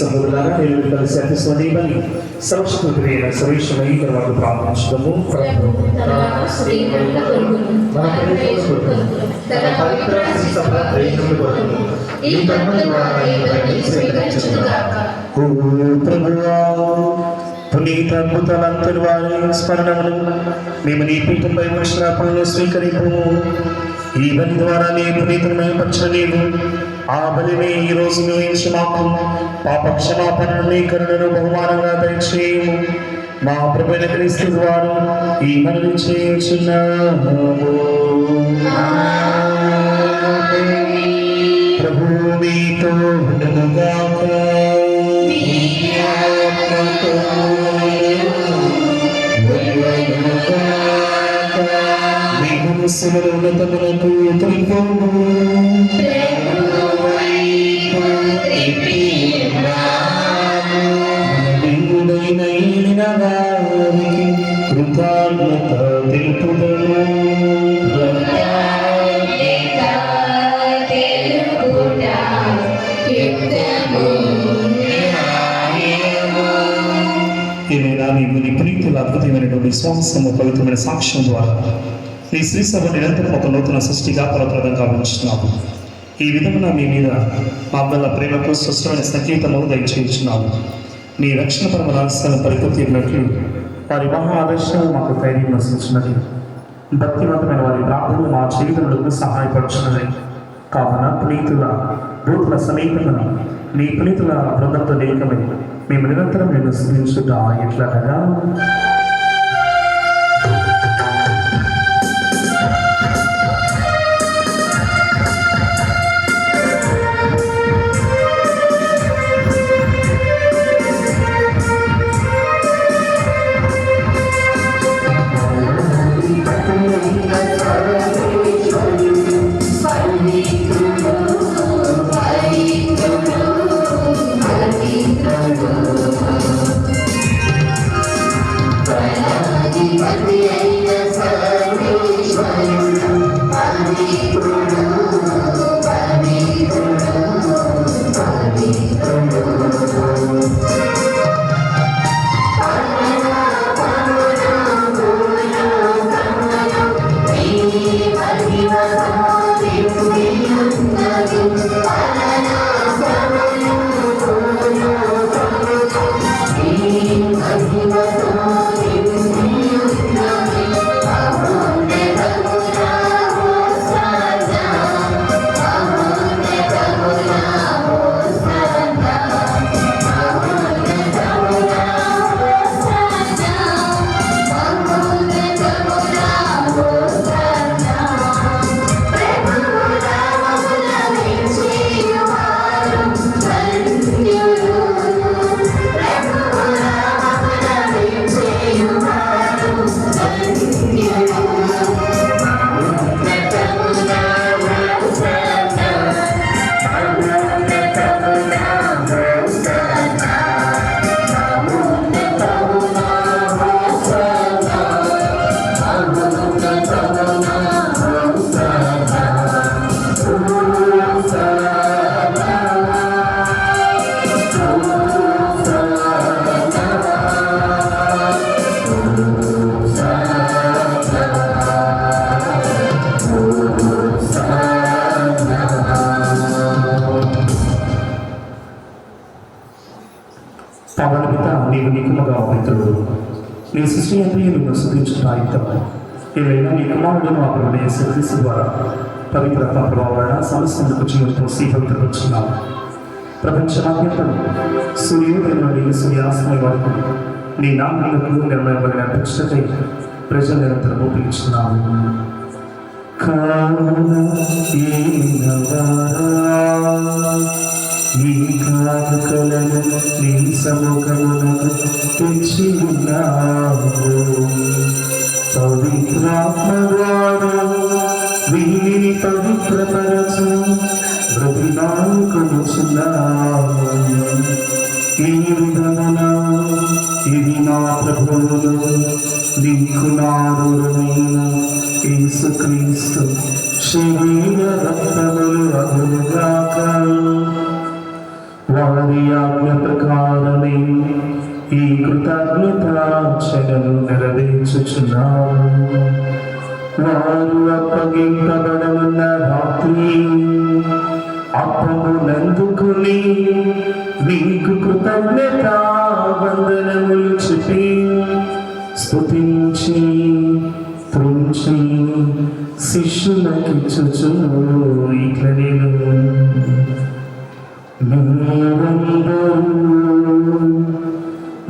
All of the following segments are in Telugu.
సహోదరులారా నేను కలిసి అతి స్వదీపని సర్వశక్తుడైన సర్వేశ్వరుని తర్వాత ప్రార్థించడము పునీత అద్భుతాలంతటి వారి స్మరణములు మేము నీ పీఠంపై వర్షాపణను స్వీకరింపు. ఈ బలి ద్వారా నీ పునీతమైన పక్ష నీవు ఆ బలిని ఈ రోజు నువ్వు మాకు పాప క్షమాపణని కరుణను బహుమానంగా దయచేయము. మా ప్రభువైన క్రీస్తు ద్వారా ఈ మనవి చేయుచున్నాము. ప్రభు మీతో ఉండునుగాక. మీ మనస్సుల ఉన్నతములకు తొలిపోము. కృతజ్ఞత తెలుపుదము. ఏమైనా నీవు నీ ప్రీతుల అద్భుతమైనటువంటి విశ్వాసము పవిత్రమైన సాక్ష్యం ద్వారా నీ శ్రీ సభ నిరంతరం ఒక నూతన సృష్టిగా ఫలప్రదంగా ఉంచుతున్నావు. ఈ విధమున మీ మీద మా వల్ల ప్రేమకు స్పష్టమైన సంకేతము దయచేయించున్నాము. నీ రక్షణ పరమ రహస్యాలను పరిపూర్తినట్లు వారి మహా ఆదర్శం మాకు ధైర్యం వసించినది. భక్తివంతమైన వారి ప్రార్థనలు మా జీవితములకు సహాయపడుచున్నది. కావున పునీతుల దూతుల సమీపమున నీ పునీతుల బృందంతో ఏకమై మేము నిరంతరం నేను స్మరించుట ఎట్లనగా నీవు నికుమగా పవిత్రుడు. నీ సృష్టి అంతా నిన్ను స్తుతించుట యుక్తము. ఏవైనా నీ కుమారుడును ఆ ప్రభువైన యేసుక్రీస్తు ద్వారా పవిత్రత ప్రభావాల సమస్తకు జీవితం శ్రీభక్తులుచున్నాము. ప్రపంచమాద్యంతం సూర్యోదయం నుండి సూర్యాస్తమయం వరకు నీ నామములకు నిర్మలమైన ప్రతిష్టకై ప్రజలు నిరంతరం పిలుచున్నాము. ఈ కానుకలను నీ సముఖమునకు తెచ్చి ఉన్నావు. పవిత్రాత్మ ద్వారా వీరిని పవిత్రపరచు బ్రతిమాలుకొనుచున్నాము. ఈ విధమున ఇది మా ప్రభువును నీకు నాడుమైన యేసుక్రీస్తు శరీర రక్తములు అగుగాక. వారి ఆజ్ఞ ప్రకారమే ఈ కృతజ్ఞతార్చనలు నెరవేర్చుచున్నాము. వారు అప్పగింపబడనున్న రాత్రి అప్పమునందుకుని నీకు కృతజ్ఞతా వందనములు చెప్పి స్తుతించి త్రుంచి శిష్యులకిచ్చుచు ఇట్లనేను, మీరందరూ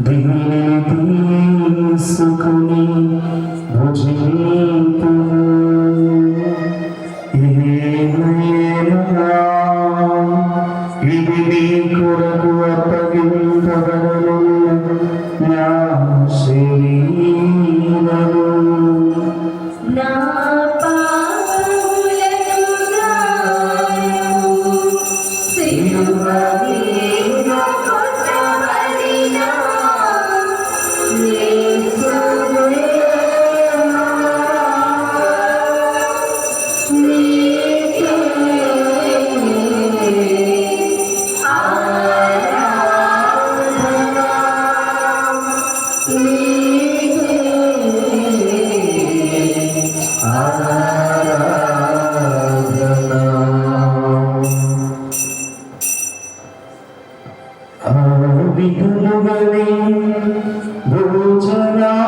దీనిని తీసుకుని భుజింతు. ఇది నీ కొరకు అప్పగింపబడనున్న నా శరీరము.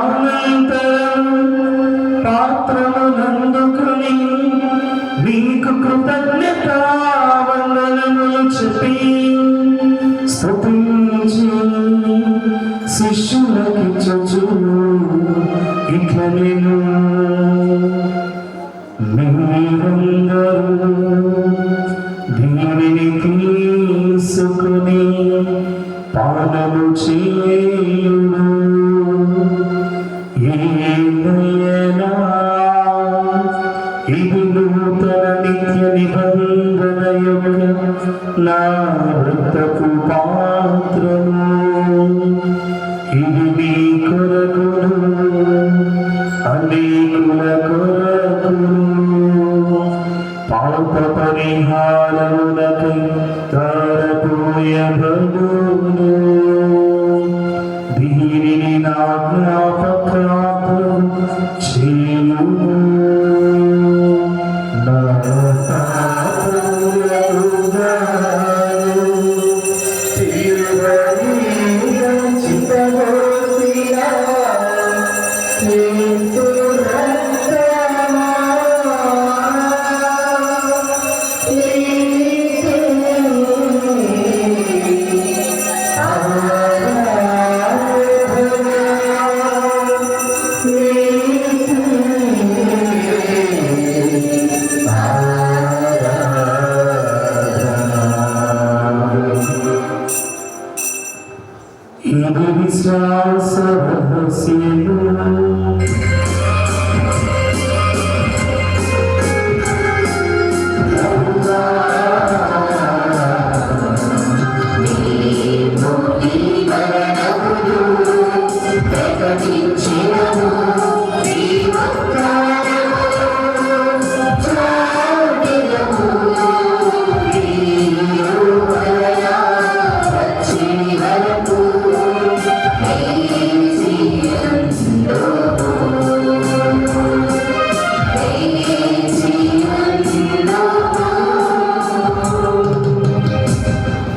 భోజనానంతరం పాత్రమునందుకుని నీకు కృతజ్ఞతా వందనములు చెప్పి స్తుతించి శిష్యులకిచ్చుచు ఇట్లనేను, మీరందరూ దీనిని తీసుకుని పానము చేయుడు. ఏలయనా ఇది నూతన నిత్య నిబంధన యొక్క నా రక్తపు పాత్రము. ఇది నీ కొరకును అనేకుల కొరకును పాప పరిహారమునకై తారపోయబడును. దీనిని నా జ్ఞాపకార్థం చేయుము. నా పాపములను తీరువని చిత్తగోసిన యేసు రక్తమా ఇది విశ్వాస రహస్యము.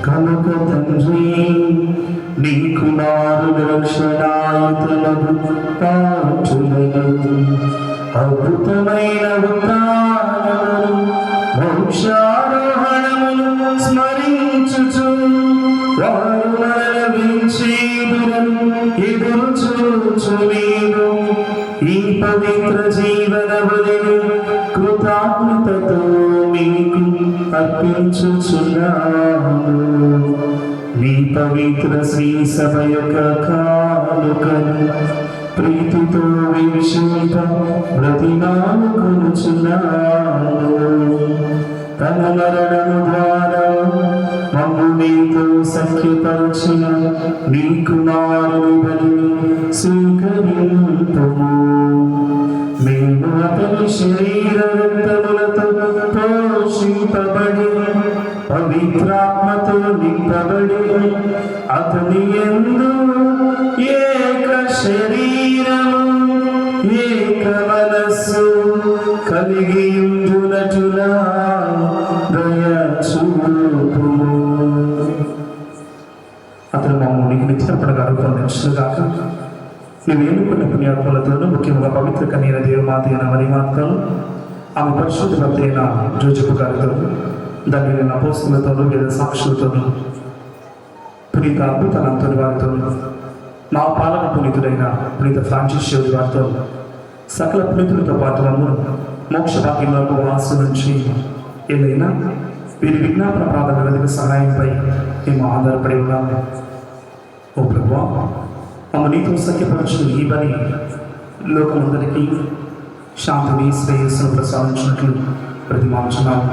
కనుక తండ్రి నీకు నారు రక్షణాయుతలకు పాఠులను అద్భుతమైన ఉత్థానమును మోక్షారోహణమును స్మరించుచు వారు మరణించేదురను ఎదురు చూచు నీవు ఈ పవిత్ర జీవన బలిని కృతజ్ఞతతో మీకు అర్పించుచున్నాము. నీ పవిత్ర శ్రీ సభ యొక్క కానుకను ప్రీతితో వీక్షింప బ్రతిమాలుకొనుచున్నాము. తన మరణము ద్వారా మమ్ము నీతో సఖ్యపరచిన నీ కుమారుని బలిని స్వీకరింపుము. మేము అతని శరీర రక్తములతో పోషింపబడి పవిత్రాత్మతో నింపబడి ఏక మనస్సు కలిగియుండునటులా దయ చూపుము. అతను మమ్మల్ని నిత్యపడగా రూపొందించుగాక. నువ్వు ఎన్నుకున్న పుణ్యాత్మలతోనూ ముఖ్యంగా పవిత్ర కన్యల దేవమాత అయిన మరిమాతను, ఆమె పరిశుద్ధ భర్త అయిన జోజపు గారితో, దాని అపోస్తులతోనూ వేద సాక్షులతోనూ, పునీత అద్భుతాలంతోని వారితోనూ, మా పాలన పునీతుడైన పునీత ఫ్రాన్సిస్ వారితో, సకల పునీతులతో పాటు మమ్మల్ని మోక్ష భాగ్యంలో వాసు నుంచి ఏదైనా వీరి విజ్ఞాపన ప్రార్థన వెలుగు సహాయంపై మేము ఆధారపడి ఉన్నాము. ఓ ప్రభువా, మమ్మ నీతో సఖ్యపరచు ఈ పని లోకమందరికీ శాంతిని శ్రేయస్సును ప్రసాదించినట్లు ప్రతిమాంచున్నాము.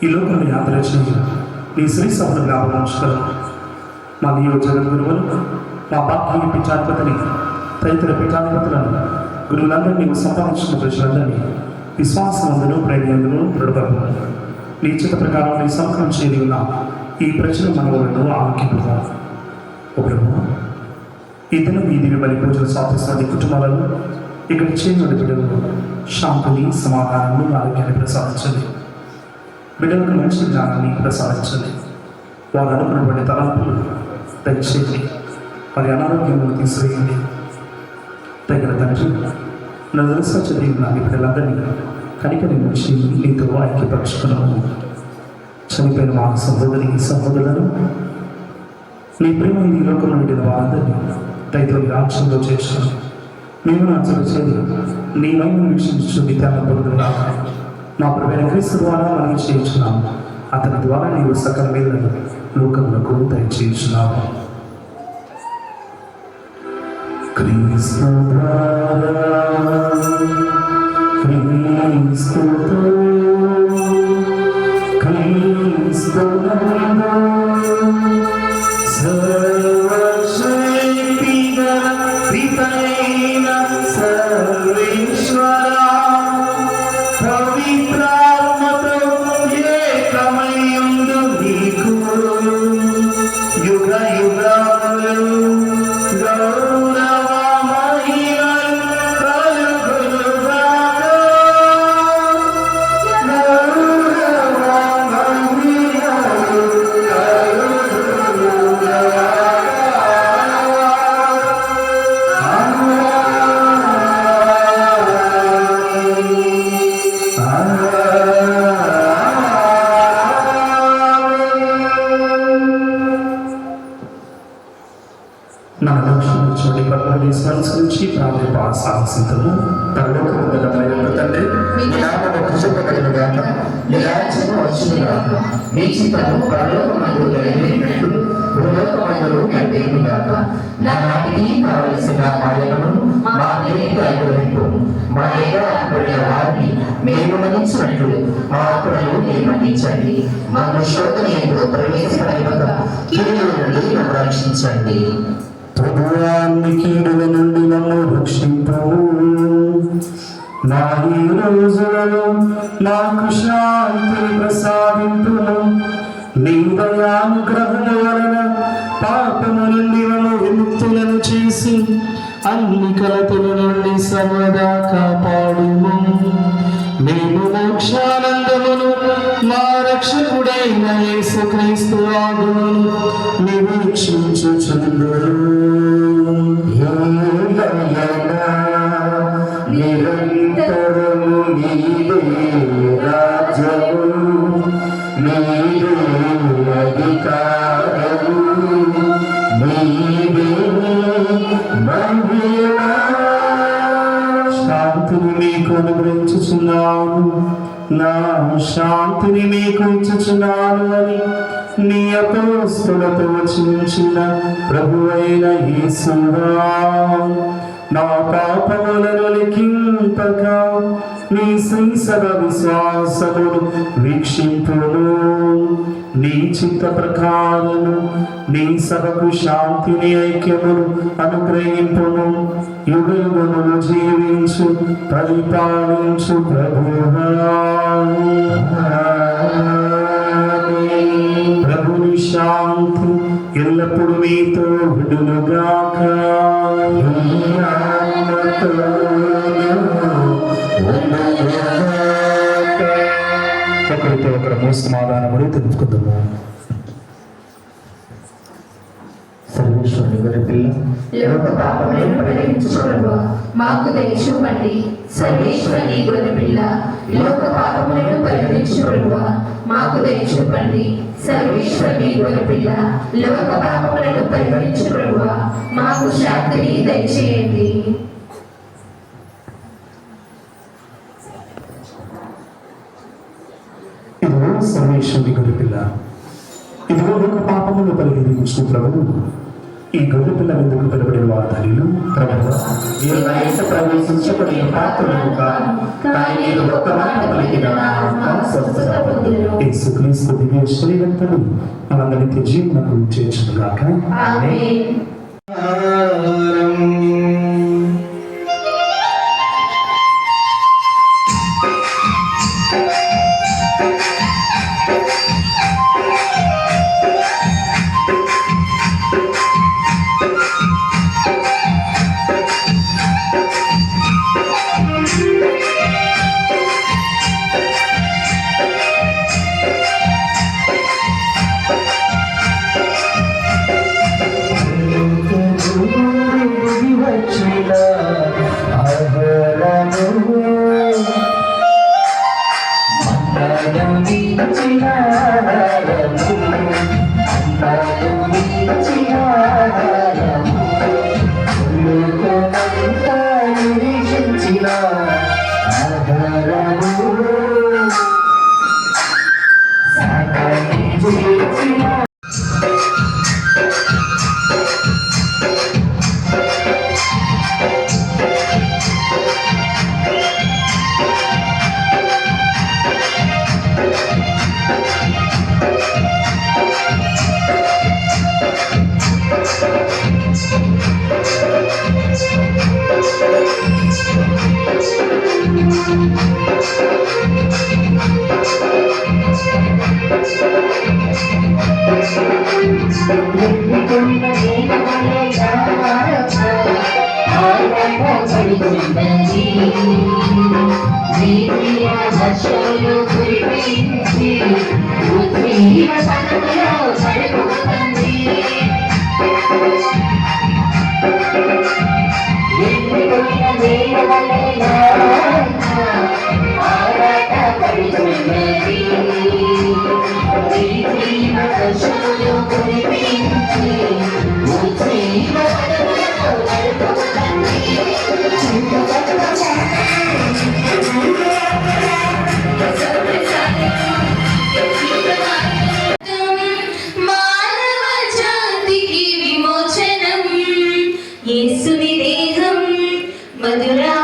ఈ లోకంలో యాత్ర చేయి నీ శ్రీ సభను జ్ఞాపకం మా నియోజక గురువులు, మా బాధ్య పీఠాధిపతిని, తదితర పీఠాధిపతులను, గురువులందరినీ సంపాదించిన ప్రజలందరినీ విశ్వాసమందును ప్రేమయందును దృఢపరము. నీ చిత్త ప్రకారం నీ సంకలం చేరి ఉన్న ఈ ప్రజల మనవులను ఆలోకింపుగా. ఓ ప్రభు, ఈ దినం ఈ దివ్య బలి పూజలు సాధిస్తున్న కుటుంబాలను, ఇక్కడ చేరిన బిడ్డలు శాంతిని, సమాధానాన్ని, ఆరోగ్యాన్ని ప్రసాదించండి. బిడ్డలకు మంచి జ్ఞానాన్ని ప్రసాదించండి. వారు అనుకున్నటువంటి తలంపులు దయచేయండి. వారి అనారోగ్యములు తీసివేయండి. తగిన తండ్రి, నదులుసా చదివిన ఈ బిడ్డలందరినీ కనికరి నుంచి నీతో ఐక్యపరచుకున్నాము. చనిపోయిన మా సహోదరి సహోదరులను, నీ ప్రేమ ఈ లోకంలో పెట్టిన వారందరినీ దయతో రాజ్యంలో చేర్చుకుని మేము నాచలు చేరి నీ మహిమను వీక్షించు నిత్యాన్ని పొందుతున్నా మా ప్రభువైన క్రీస్తు ద్వారా మనం చేయించున్నాము. అతని ద్వారా నీవు సకల మేలులను లోకములకు దయచేయించున్నాము. క్రీస్తు ద్వారా క్రీస్తుతో క్రీస్తునందు సర్వశక్తిగల పితైన సర్వేశ్వరా, పవిత్రాత్మతో ఏకమయ్యుండు నీకు యుగ యుగాలు గౌరవ మహిమలు కలుగునుగాక. గౌరవ మహిమలు కలుగునుగాక. నా లక్ష్యం చూడి పద్మని స్మరించుకుని ప్రారంభ సాహసితము పరలోకముందున తండ్రి, మీ నామము పూజింపబడునుగాక, మీ రాజ్యము వచ్చునుగాక, మీ చిత్తము పరలోకమందు నెరవేరినట్లు భూలోకమందును నెరవేరునుగాక. నానాటికి కావలసిన ఆహారమును మా నీకు అనుగ్రహింపుము. మా ఏకపడిన వారిని మేము మన్నించినట్లు మా అప్పులను మీరు మన్నించండి. మమ్ము శోధనయందు ప్రవేశపడక కీడుల నుండి మమ్ము రక్షించండి. ప్రభువాన్ని కీడుల నుండి నన్ను రక్షింపు. నా ఈ రోజులలో నాకు శాంతిని ప్రసాదింపును. నీ దయానుగ్రహము వలన పాపము నుండి నన్ను విముక్తులను చేసి అన్ని కలతల నుండి సర్వదా కాపాడుము. మేము మోక్షానందమును మా రక్షకుడైన యేసుక్రీస్తు ఆగును నిరీక్షించుచుందును. నిరంతరము నీదే రాజ్యము, నీదే అధికారము, నీదే మహిమ. శాంతిని మీకు అనుగ్రహించుచున్నాను, నా శాంతిని మీకు ఇచ్చుచున్నాను అని నీ అపోస్తులతో వచించిన ప్రభువైన యేసువా, నా పాపములను లెక్కింపగా నీ శ్రీసభ విశ్వాసమును వీక్షింపును. నీ చిత్త ప్రకారము నీ సభకు శాంతిని ఐక్యమును అనుగ్రహింపును. యుగములు జీవించు పరిపాలించు ప్రభువా. ప్రభుని శాంతి ఎల్లప్పుడూ మీతో విడునుగాక. ఒకరితో ఒకరు సమాధానములు తెలుపుకుందాము. సర్వేశ్వరుని గొర్రె పిల్ల లోక పాపములను పరిహరించుకొనువ మాకు దయచూపండి. సర్వేశ్వరుని గొర్రె పిల్ల లోక పాపములను పరిహరించుకొనువ మాకు దయచూపండి. సర్వేశ్వరుని గొర్రె పిల్ల లోక పాపములను పరిహరించుకొనువ మాకు శాంతిని దయచేయండి. ఇదిగో సర్వేశ్వరుని గొర్రెపిల్ల, ఇదిగో లోక పాపములు పరిహరించు ప్రభువు. ఈ గొర్రెపిల్ల ఎందుకు పిలబడిన వార్తలు ప్రభువు? మీరు నా ఇంట ప్రవేశించబడిన పాత్రలు కాదు, కానీ మీరు ఒక్క మాట పలికిన నా ఆత్మ స్వస్థత పొందును. యేసుక్రీస్తు దివ్య శరీరంతను మనందరి నిత్య జీవనకు చేర్చుగాక. ఆమేన్. మానవ జాతికి విమోచనం యేసుని దేహం మధురా